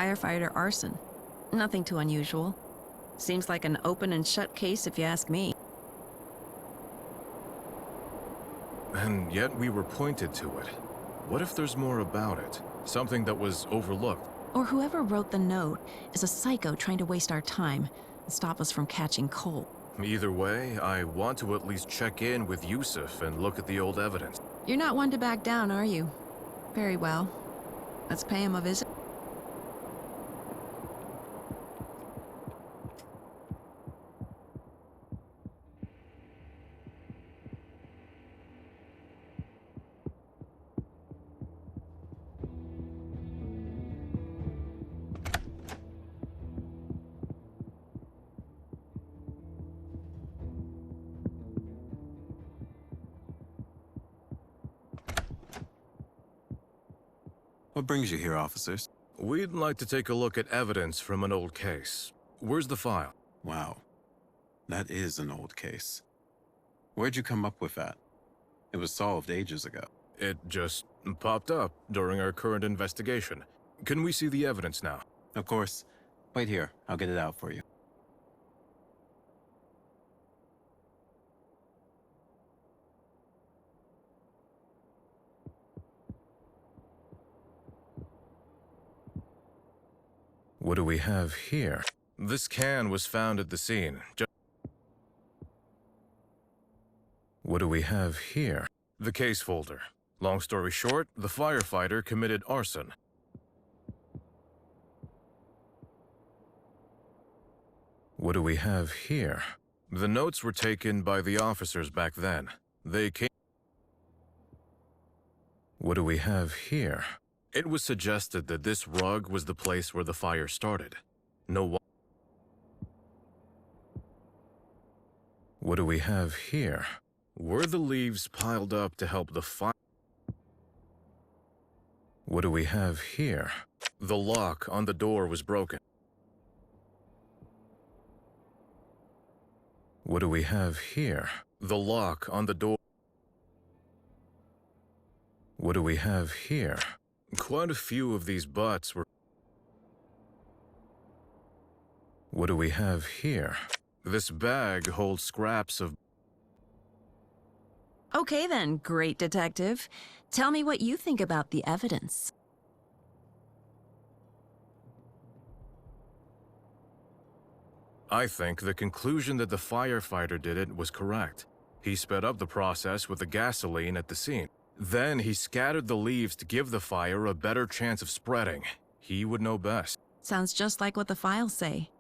firefighter arson. Nothing too unusual. Seems like an open and shut case if you ask me. And yet we were pointed to it. What if there's more about it? Something that was overlooked? Or whoever wrote the note is a psycho trying to waste our time and stop us from catching Cole. Either way, I want to at least check in with Yusuf and look at the old evidence. You're not one to back down, are you? Very well. Let's pay him a visit. What brings you here, officers? We'd like to take a look at evidence from an old case. Where's the file? Wow. That is an old case. Where'd you come up with that? It was solved ages ago. It just popped up during our current investigation. Can we see the evidence now? Of course. Wait here. I'll get it out for you. What do we have here? This can was found at the scene. What do we have here? The case folder. Long story short, the firefighter committed arson. What do we have here? The notes were taken by the officers back then. They came... What do we have here? It was suggested that this rug was the place where the fire started. No. What do we have here? Were the leaves piled up to help the fire? What do we have here? The lock on the door was broken. What do we have here? The lock on the door. What do we have here? Quite a few of these butts were... What do we have here? This bag holds scraps of... Okay then, great detective. Tell me what you think about the evidence. I think the conclusion that the firefighter did it was correct. He sped up the process with the gasoline at the scene. Then he scattered the leaves to give the fire a better chance of spreading. He would know best. Sounds just like what the files say.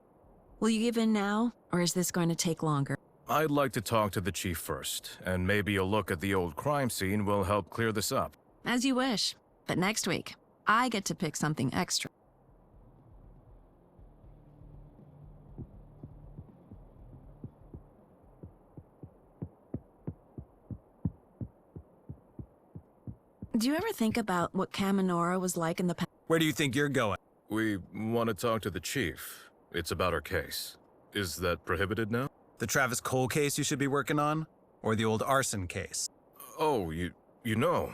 Will you give in now, or is this going to take longer? I'd like to talk to the chief first, and maybe a look at the old crime scene will help clear this up. As you wish, but next week, I get to pick something extra. Do you ever think about what Kaminora was like in the past? Where do you think you're going? We want to talk to the chief. It's about our case. Is that prohibited now? The Travis Cole case you should be working on? Or the old arson case? Oh, you know.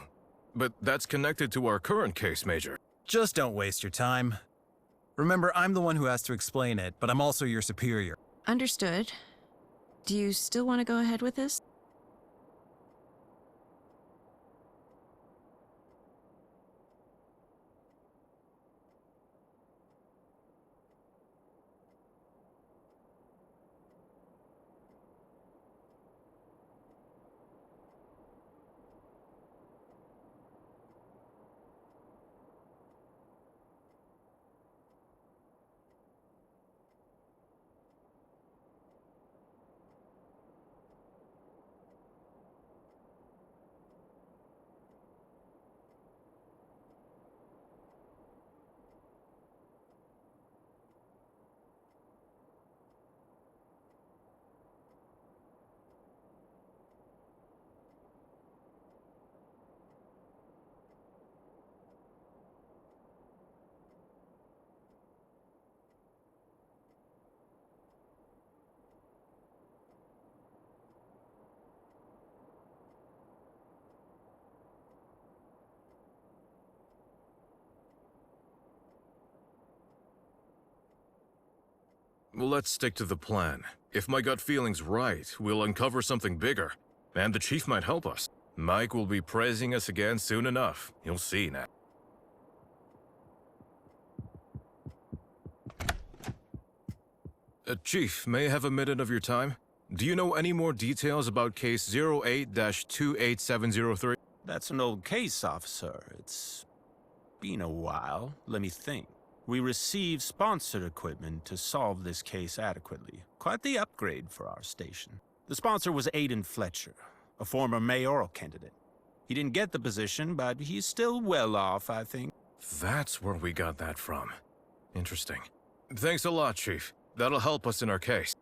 But that's connected to our current case, Major. Just don't waste your time. Remember, I'm the one who has to explain it, but I'm also your superior. Understood. Do you still want to go ahead with this? Well, let's stick to the plan. If my gut feeling's right, we'll uncover something bigger. And the chief might help us. Mike will be praising us again soon enough. You'll see now. Chief, may I have a minute of your time? Do you know any more details about case 08-28703? That's an old case, officer. It's been a while. Let me think. We received sponsored equipment to solve this case adequately. Quite the upgrade for our station. The sponsor was Aiden Fletcher, a former mayoral candidate. He didn't get the position, but he's still well off, I think. That's where we got that from. Interesting. Thanks a lot, Chief. That'll help us in our case.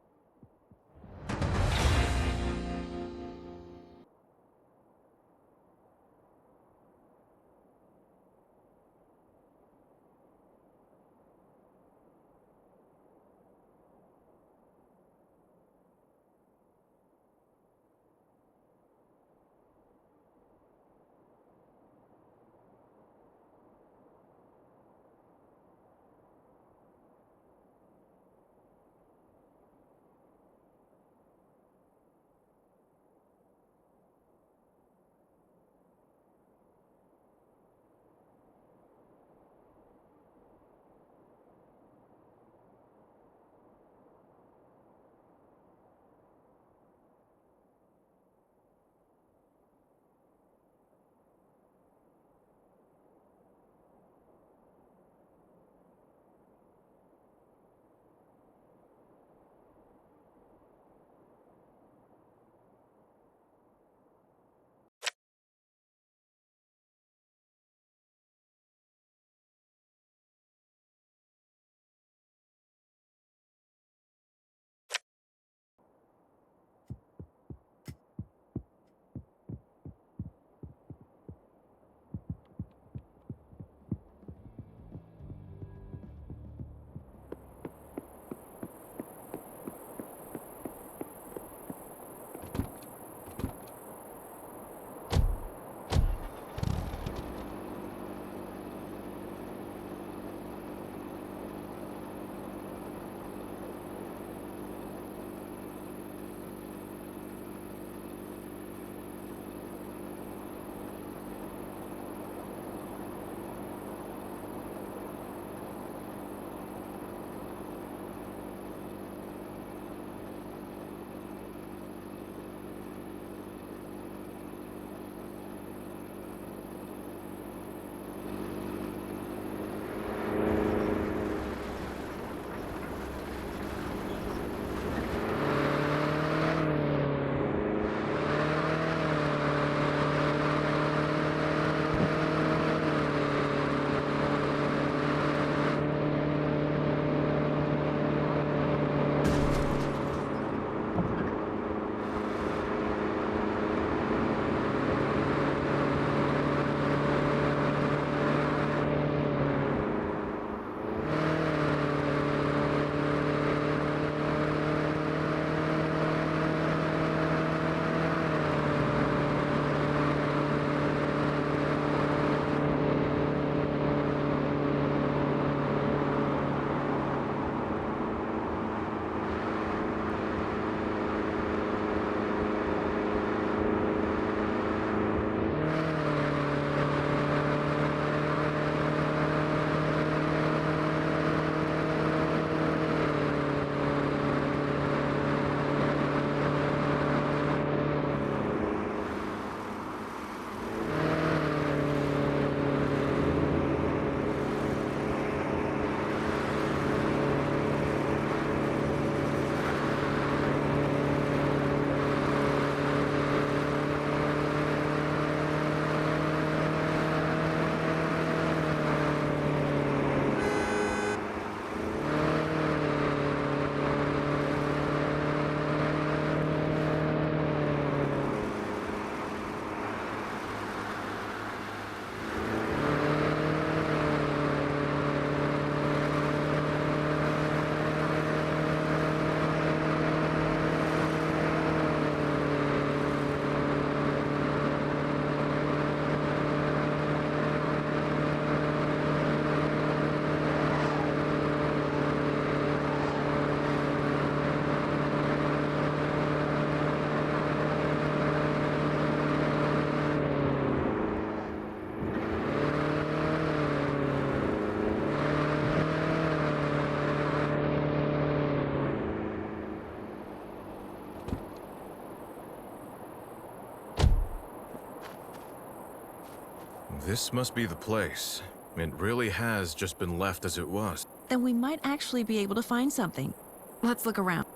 This must be the place. It really has just been left as it was. Then we might actually be able to find something. Let's look around.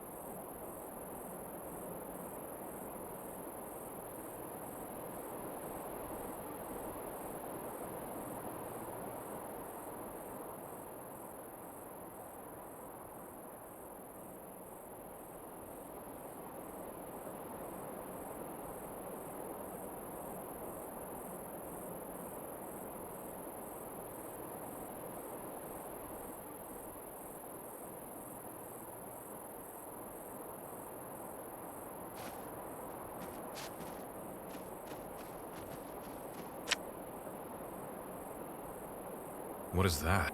What is that?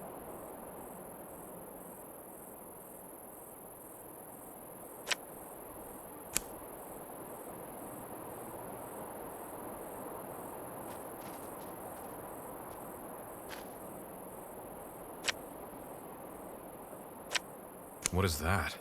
What is that?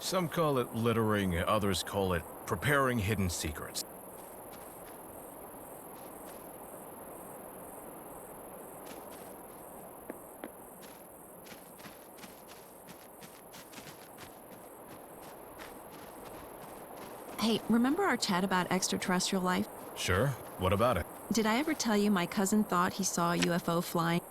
Some call it littering, others call it preparing hidden secrets. Hey, remember our chat about extraterrestrial life? Sure, what about it? Did I ever tell you my cousin thought he saw a UFO flying?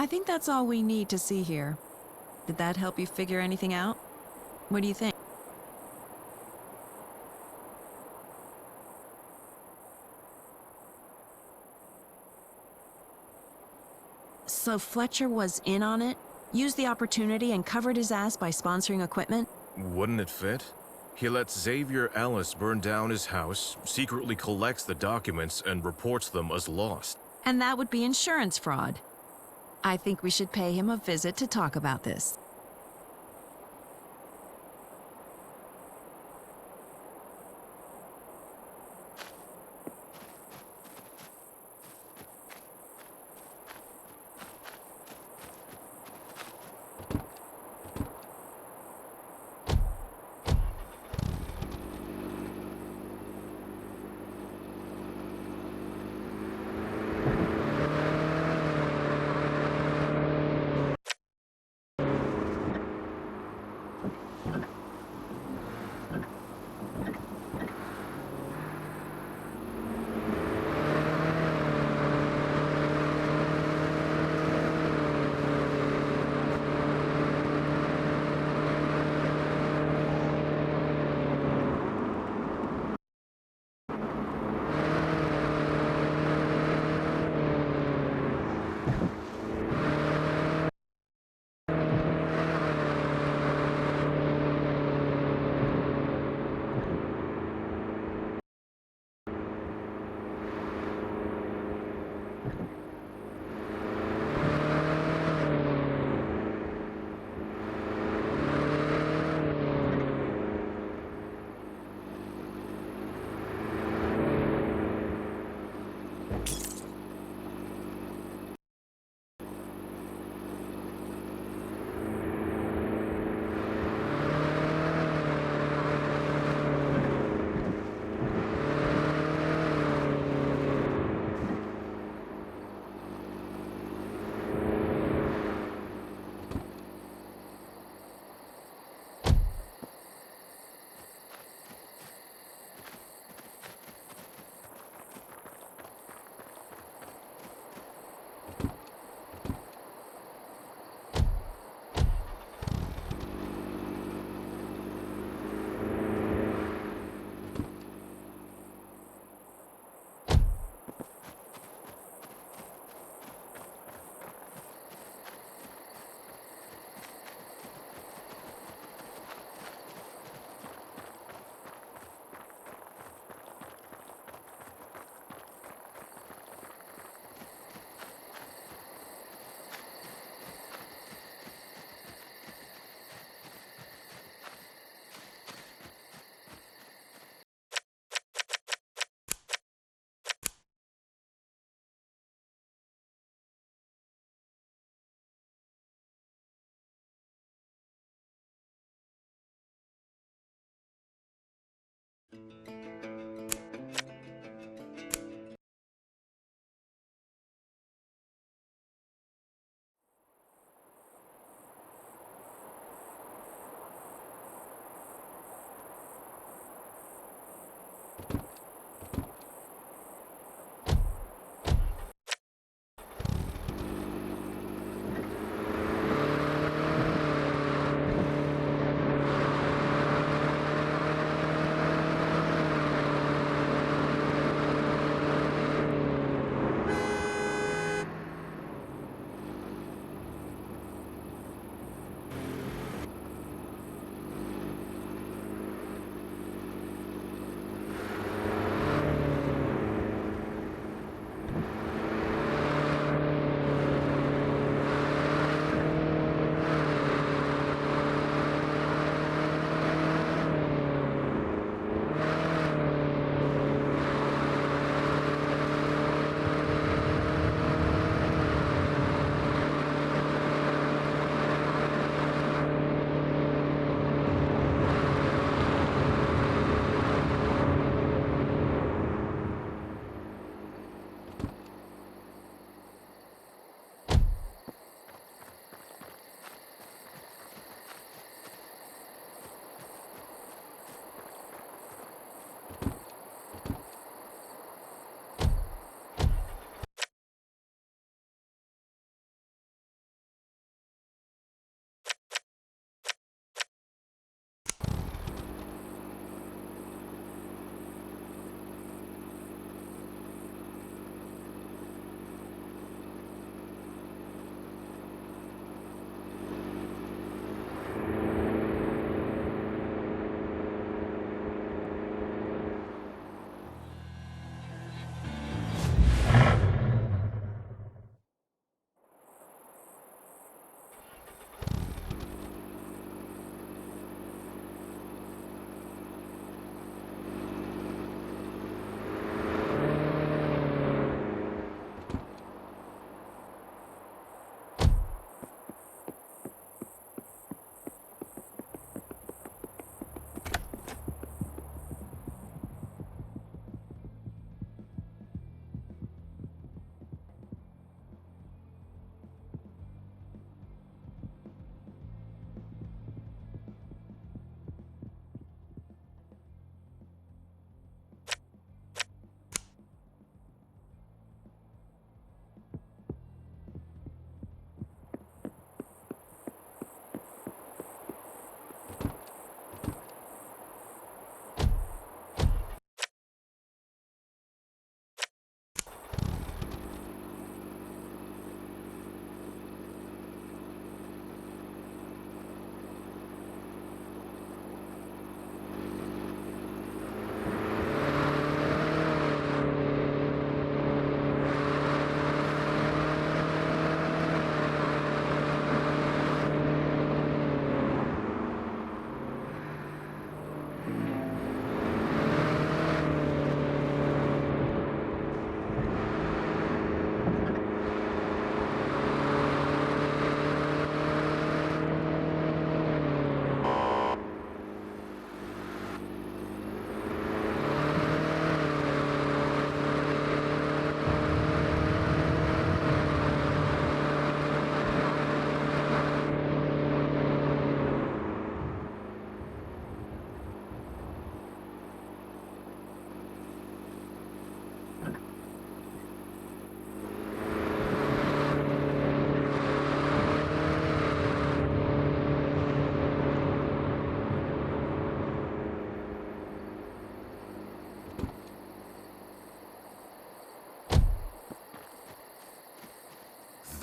I think that's all we need to see here. Did that help you figure anything out? What do you think? So Fletcher was in on it? Used the opportunity and covered his ass by sponsoring equipment? Wouldn't it fit? He lets Xavier Ellis burn down his house, secretly collects the documents, and reports them as lost. And that would be insurance fraud. I think we should pay him a visit to talk about this.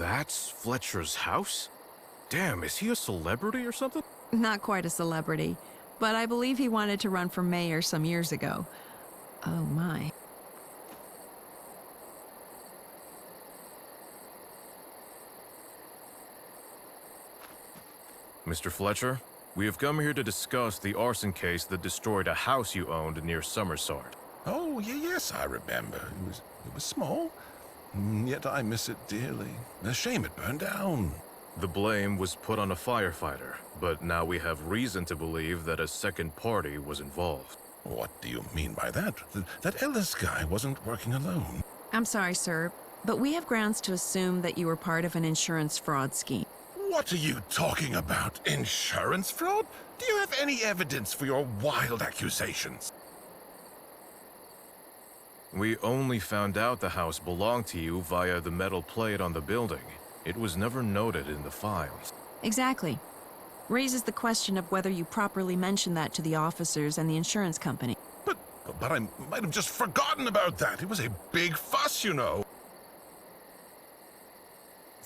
That's Fletcher's house? Damn, is he a celebrity or something? Not quite a celebrity, but I believe he wanted to run for mayor some years ago. Oh my. Mr. Fletcher, we have come here to discuss the arson case that destroyed a house you owned near Summersard. Oh, yes, I remember. It was small, yet I miss it dearly. A shame it burned down. The blame was put on a firefighter, but now we have reason to believe that a second party was involved. What do you mean by that? That Ellis guy wasn't working alone. I'm sorry, sir, but we have grounds to assume that you were part of an insurance fraud scheme. What are you talking about? Insurance fraud? Do you have any evidence for your wild accusations? We only found out the house belonged to you via the metal plate on the building. It was never noted in the files. Exactly. Raises the question of whether you properly mentioned that to the officers and the insurance company. But I might have just forgotten about that. It was a big fuss, you know.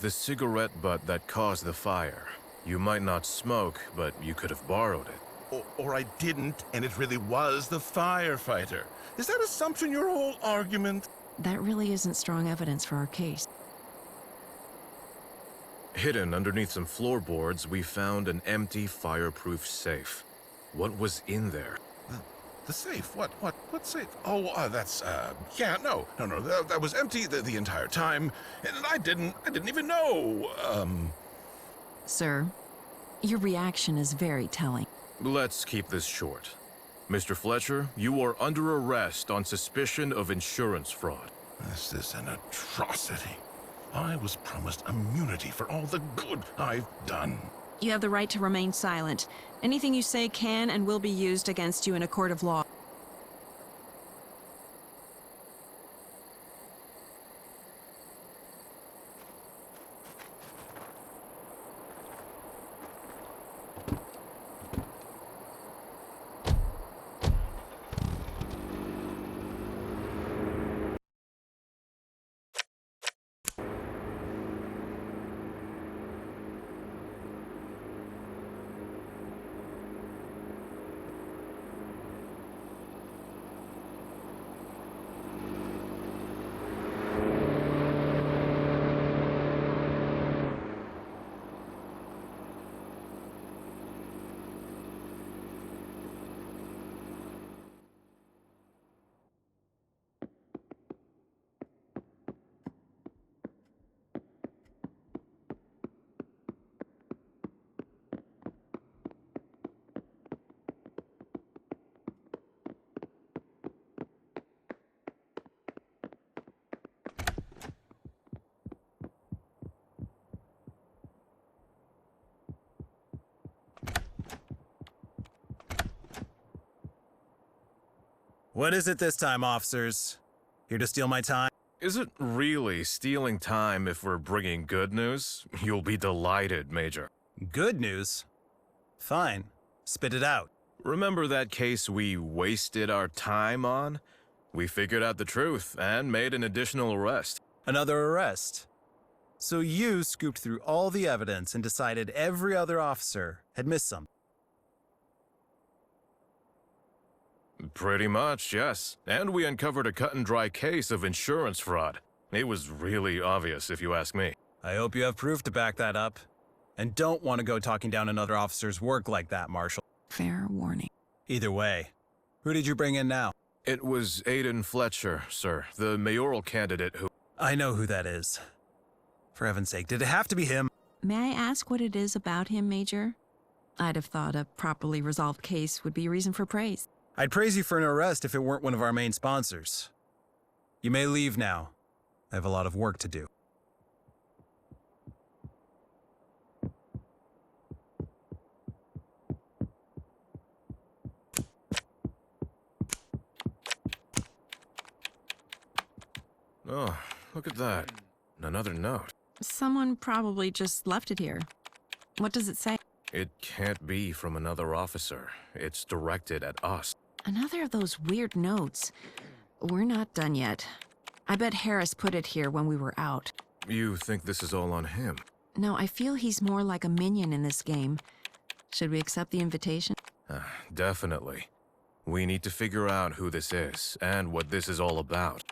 The cigarette butt that caused the fire. You might not smoke, but you could have borrowed it. Or I didn't, and it really was the firefighter. Is that assumption your whole argument? That really isn't strong evidence for our case. Hidden underneath some floorboards, we found an empty fireproof safe. What was in there? The safe? What safe? Oh, yeah, no, that was empty the entire time, and I didn't even know, Sir, your reaction is very telling. Let's keep this short. Mr. Fletcher, you are under arrest on suspicion of insurance fraud. This is an atrocity. I was promised immunity for all the good I've done. You have the right to remain silent. Anything you say can and will be used against you in a court of law. What is it this time, officers? Here to steal my time? Is it really stealing time if we're bringing good news? You'll be delighted, Major. Good news? Fine. Spit it out. Remember that case we wasted our time on? We figured out the truth and made an additional arrest. Another arrest. So you scooped through all the evidence and decided every other officer had missed something. Pretty much, yes. And we uncovered a cut-and-dry case of insurance fraud. It was really obvious, if you ask me. I hope you have proof to back that up. And don't want to go talking down another officer's work like that, Marshal. Fair warning. Either way, who did you bring in now? It was Aiden Fletcher, sir, the mayoral candidate who... I know who that is. For heaven's sake, did it have to be him? May I ask what it is about him, Major? I'd have thought a properly resolved case would be a reason for praise. I'd praise you for an arrest if it weren't one of our main sponsors. You may leave now. I have a lot of work to do. Oh, look at that. Another note. Someone probably just left it here. What does it say? It can't be from another officer. It's directed at us. Another of those weird notes. We're not done yet. I bet Harris put it here when we were out. You think this is all on him? No, I feel he's more like a minion in this game. Should we accept the invitation? Definitely. We need to figure out who this is and what this is all about.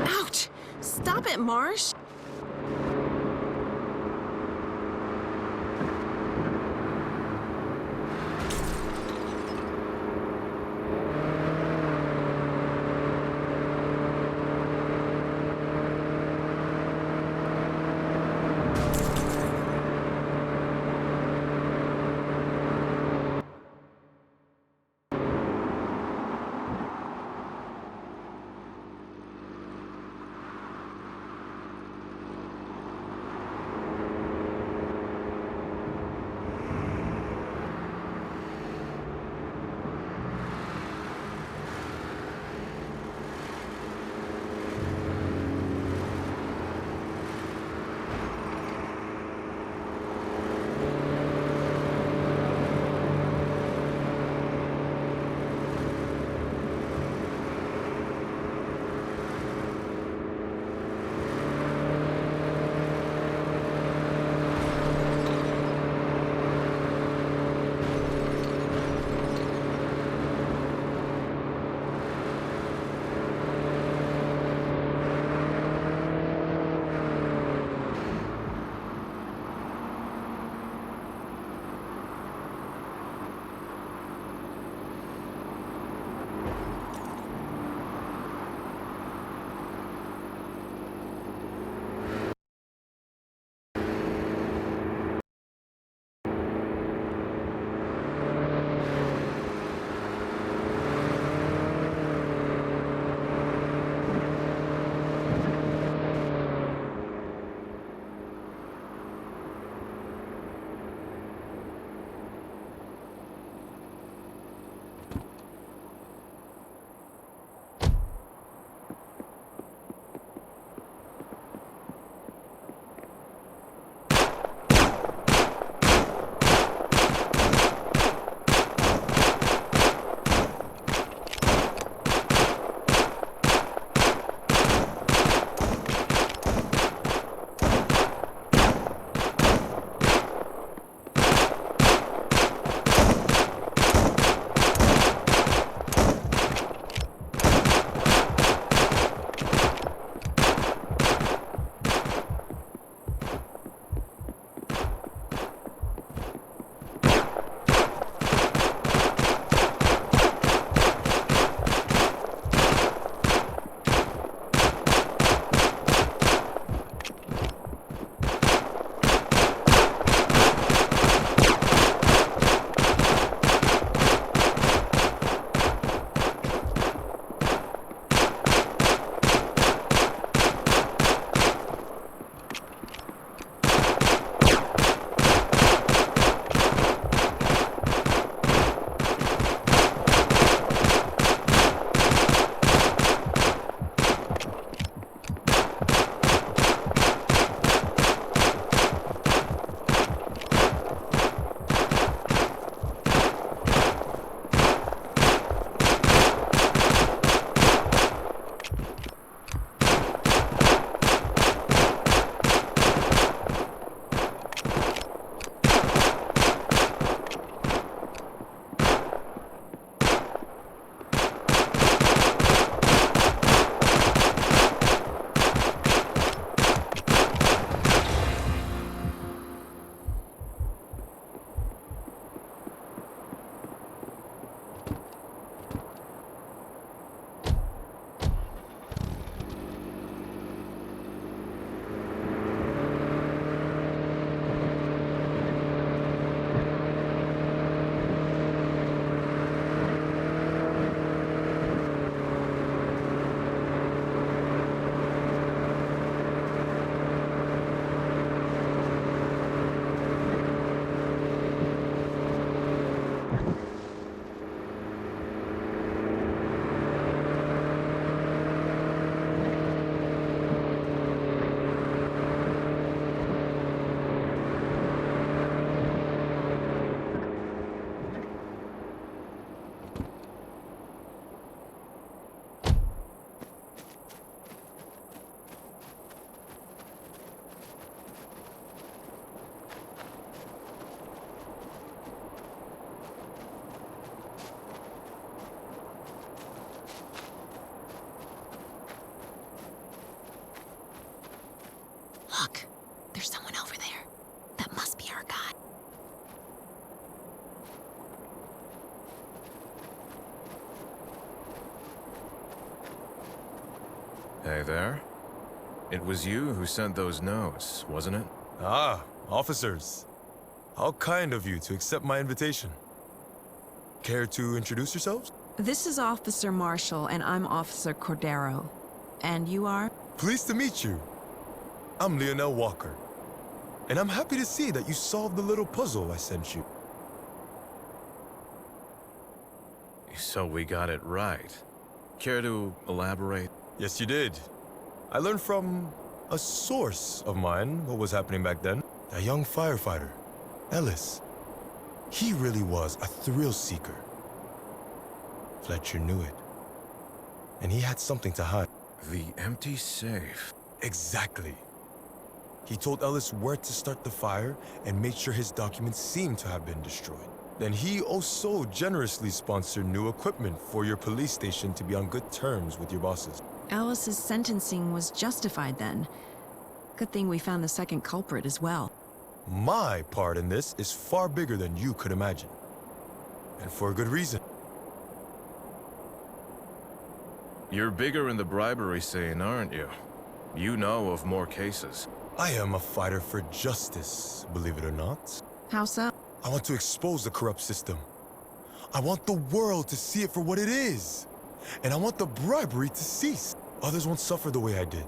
Ouch! Stop it, Marsh! There's someone over there. That must be our guy. Hey there. It was you who sent those notes, wasn't it? Ah, officers. How kind of you to accept my invitation. Care to introduce yourselves? This is Officer Marshall, and I'm Officer Cordero. And you are? Pleased to meet you. I'm Leonel Walker. And I'm happy to see that you solved the little puzzle I sent you. So we got it right. Care to elaborate? Yes, you did. I learned from a source of mine what was happening back then. A young firefighter, Ellis. He really was a thrill seeker. Fletcher knew it. And he had something to hide. The empty safe. Exactly. He told Ellis where to start the fire and made sure his documents seemed to have been destroyed. Then he also generously sponsored new equipment for your police station to be on good terms with your bosses. Alice's sentencing was justified then. Good thing we found the second culprit as well. My part in this is far bigger than you could imagine. And for a good reason. You're bigger in the bribery scene, aren't you? You know of more cases. I am a fighter for justice, believe it or not. How so? I want to expose the corrupt system. I want the world to see it for what it is. And I want the bribery to cease. Others won't suffer the way I did.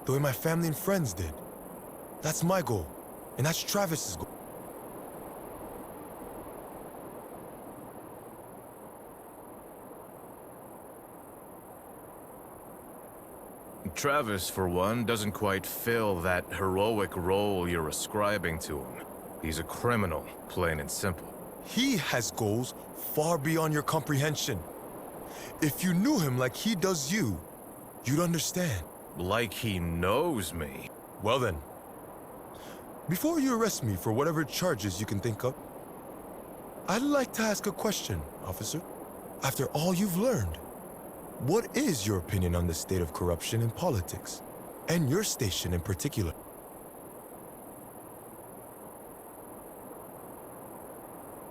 The way my family and friends did. That's my goal. And that's Travis's goal. Travis, for one, doesn't quite fill that heroic role you're ascribing to him. He's a criminal, plain and simple. He has goals far beyond your comprehension. If you knew him like he does you, you'd understand. Like he knows me. Well then, before you arrest me for whatever charges you can think of, I'd like to ask a question, officer. After all you've learned, what is your opinion on the state of corruption in politics, and your station in particular?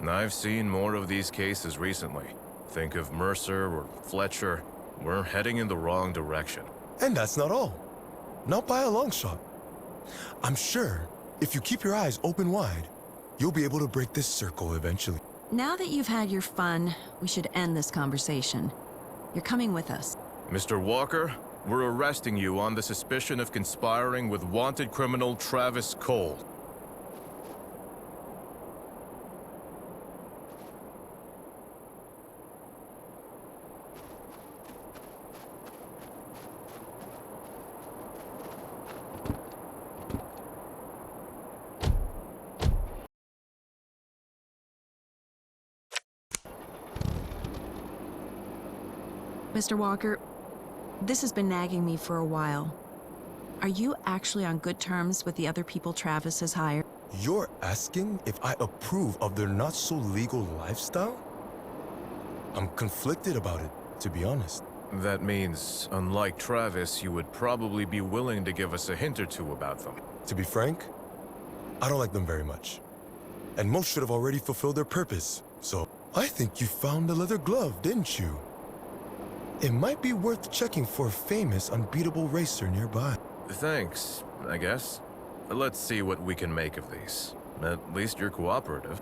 I've seen more of these cases recently. Think of Mercer or Fletcher. We're heading in the wrong direction. And that's not all. Not by a long shot. I'm sure if you keep your eyes open wide, you'll be able to break this circle eventually. Now that you've had your fun, we should end this conversation. You're coming with us. Mr. Walker, we're arresting you on the suspicion of conspiring with wanted criminal Travis Cole. Mr. Walker, this has been nagging me for a while. Are you actually on good terms with the other people Travis has hired? You're asking if I approve of their not-so-legal lifestyle? I'm conflicted about it, to be honest. That means, unlike Travis, you would probably be willing to give us a hint or two about them. To be frank, I don't like them very much. And most should have already fulfilled their purpose. So, I think you found the leather glove, didn't you? It might be worth checking for a famous, unbeatable racer nearby. Thanks, I guess. Let's see what we can make of these. At least you're cooperative.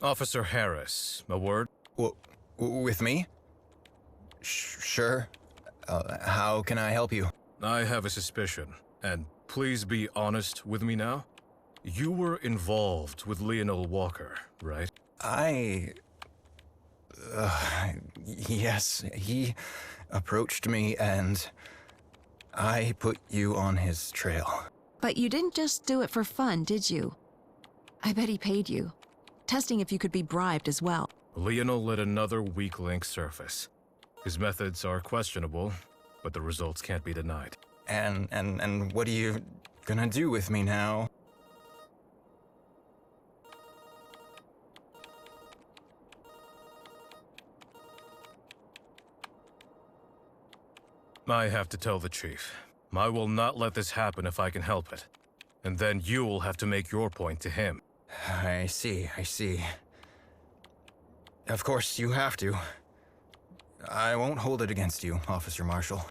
Officer Harris, a word? With me? Sure. How can I help you? I have a suspicion, and please be honest with me now. You were involved with Leonel Walker, right? Yes, he approached me and I put you on his trail. But you didn't just do it for fun, did you? I bet he paid you, testing if you could be bribed as well. Leonel let another weak link surface. His methods are questionable, but the results can't be denied. And what are you gonna do with me now? I have to tell the chief. I will not let this happen if I can help it. And then you will have to make your point to him. I see. Of course, you have to. I won't hold it against you, Officer Marshall.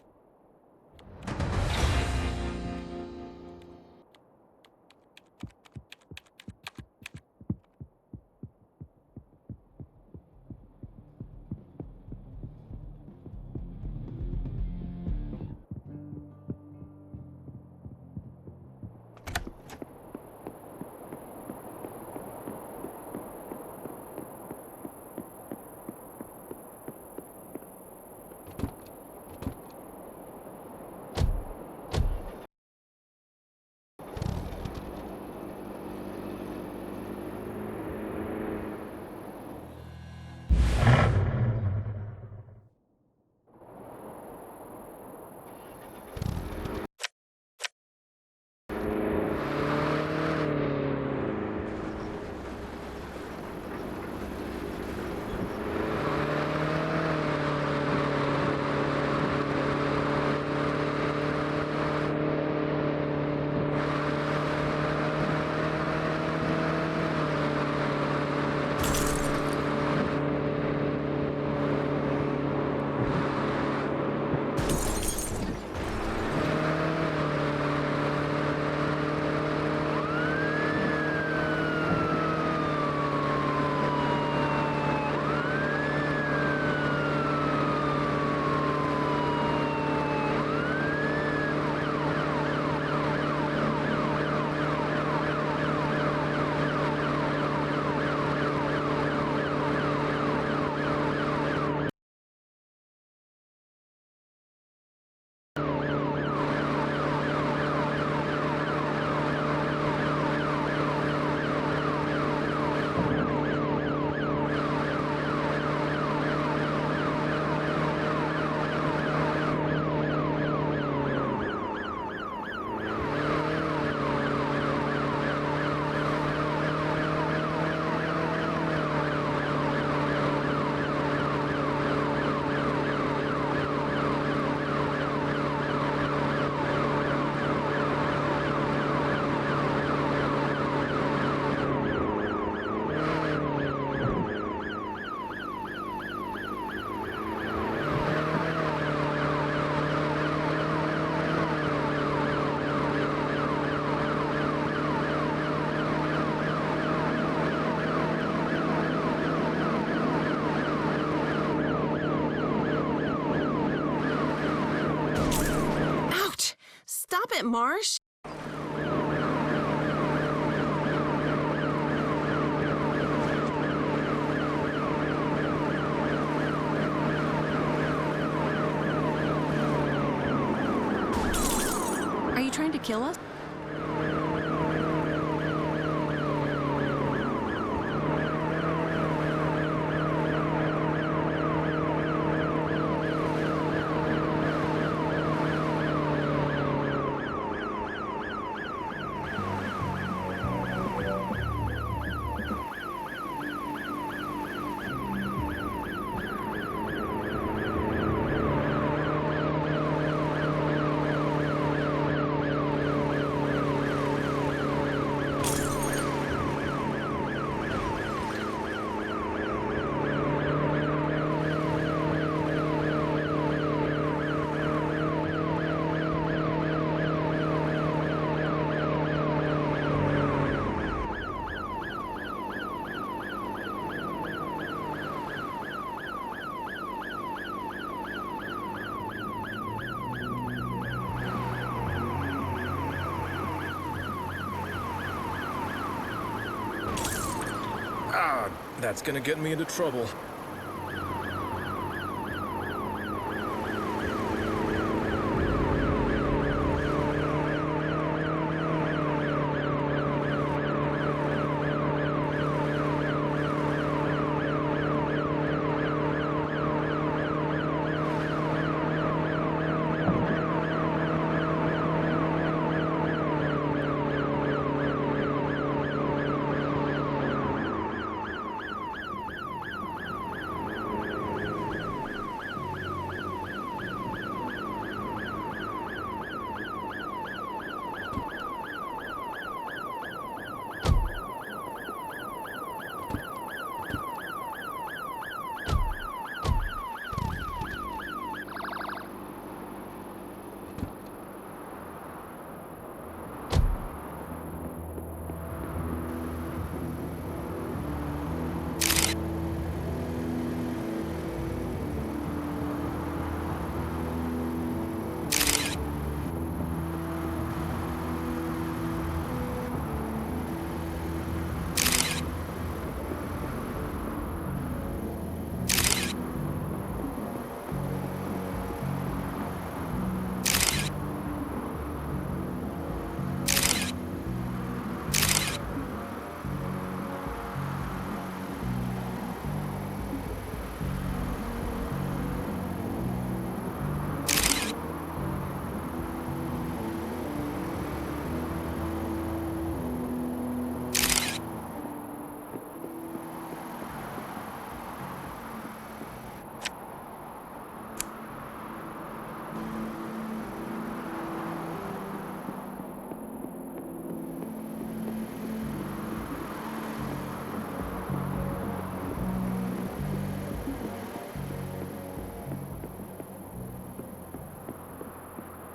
Stop it, Marsh! Are you trying to kill us? That's gonna get me into trouble.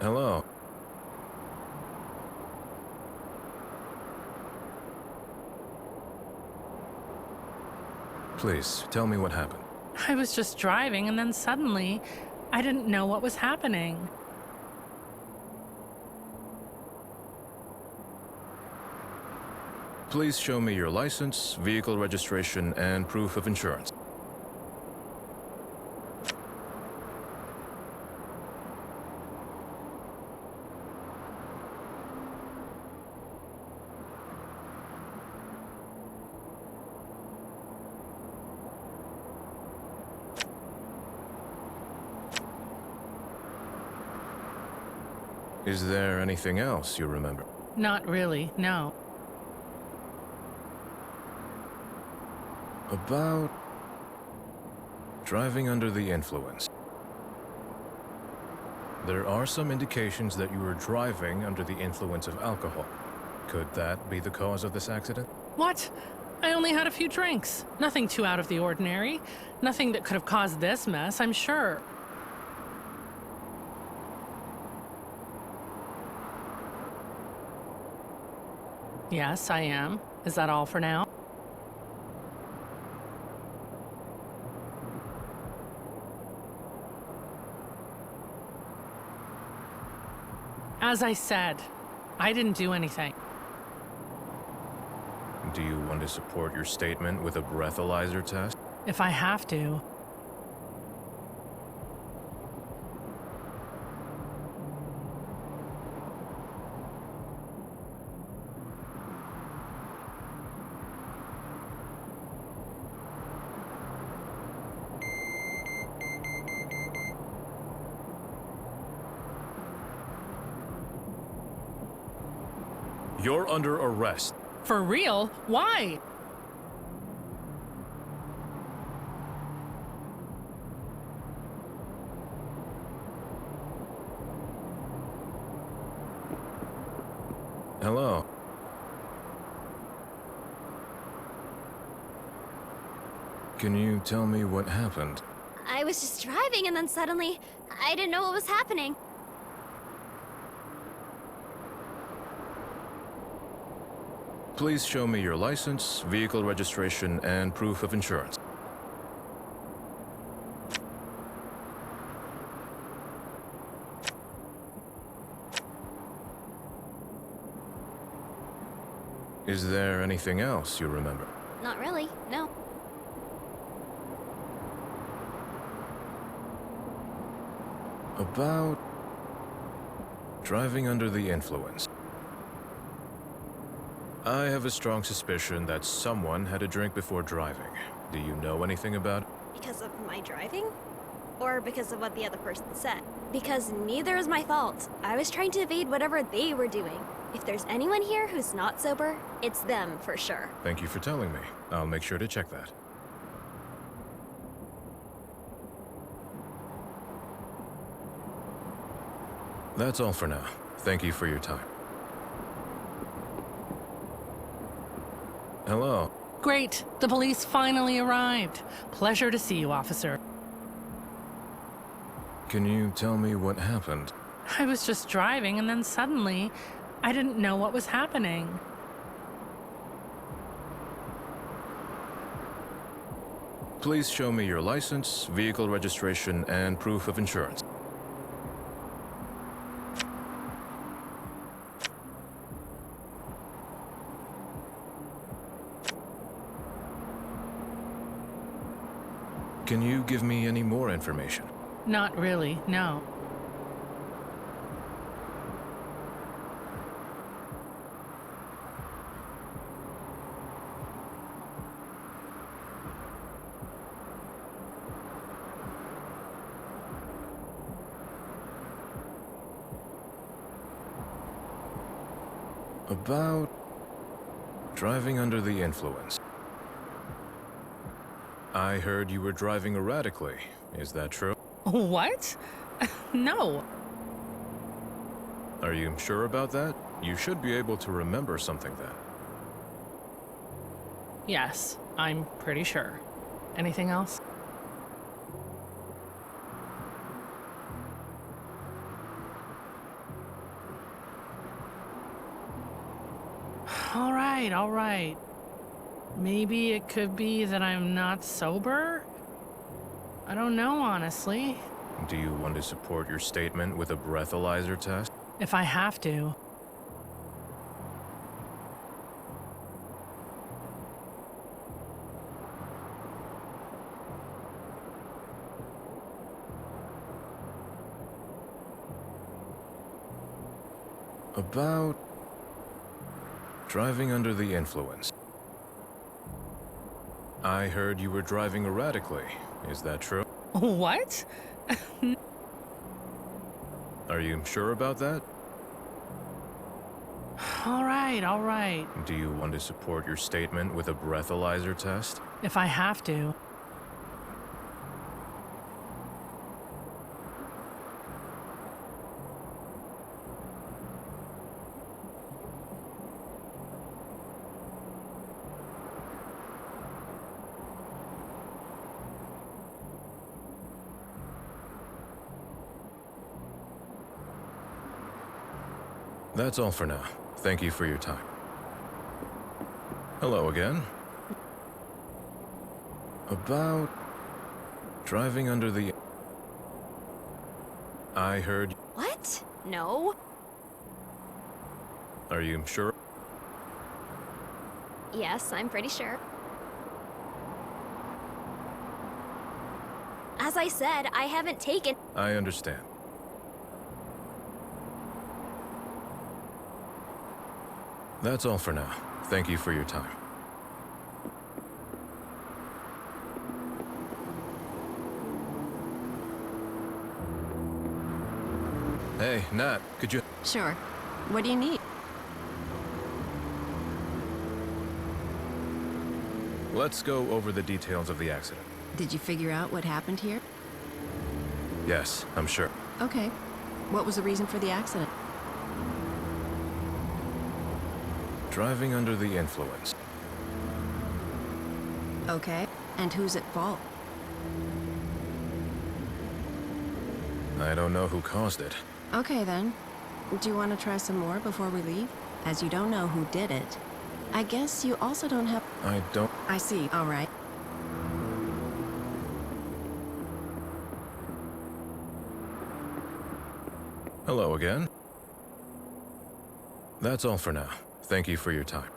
Hello. Please, tell me what happened. I was just driving, and then suddenly, I didn't know what was happening. Please show me your license, vehicle registration, and proof of insurance. Is there anything else you remember? Not really, no. About driving under the influence. There are some indications that you were driving under the influence of alcohol. Could that be the cause of this accident? What? I only had a few drinks. Nothing too out of the ordinary. Nothing that could have caused this mess, I'm sure. Yes, I am. Is that all for now? As I said, I didn't do anything. Do you want to support your statement with a breathalyzer test? If I have to. You're under arrest. For real? Why? Hello. Can you tell me what happened? I was just driving and then suddenly, I didn't know what was happening. Please show me your license, vehicle registration, and proof of insurance. Is there anything else you remember? Not really, no. About driving under the influence. I have a strong suspicion that someone had a drink before driving. Do you know anything about it? Because of my driving? Or because of what the other person said? Because neither is my fault. I was trying to evade whatever they were doing. If there's anyone here who's not sober, it's them for sure. Thank you for telling me. I'll make sure to check that. That's all for now. Thank you for your time. Hello. Great. The police finally arrived. Pleasure to see you, officer. Can you tell me what happened? I was just driving and then suddenly, I didn't know what was happening. Please show me your license, vehicle registration, and proof of insurance. Can you give me any more information? Not really, no. About driving under the influence. I heard you were driving erratically. Is that true? What? No. Are you sure about that? You should be able to remember something then. Yes, I'm pretty sure. Anything else? All right. Maybe it could be that I'm not sober? I don't know, honestly. Do you want to support your statement with a breathalyzer test? If I have to. About driving under the influence. I heard you were driving erratically. Is that true? What? Are you sure about that? All right. Do you want to support your statement with a breathalyzer test? If I have to. That's all for now. Thank you for your time. Hello again. About driving under the... I heard... What? No. Are you sure? Yes, I'm pretty sure. As I said, I haven't taken... I understand. That's all for now. Thank you for your time. Hey, Nat, could you... Sure. What do you need? Let's go over the details of the accident. Did you figure out what happened here? Yes, I'm sure. Okay. What was the reason for the accident? Driving under the influence. Okay. And who's at fault? I don't know who caused it. Okay, then. Do you want to try some more before we leave? As you don't know who did it. I guess you also don't have... I don't... I see. All right. Hello again. That's all for now. Thank you for your time.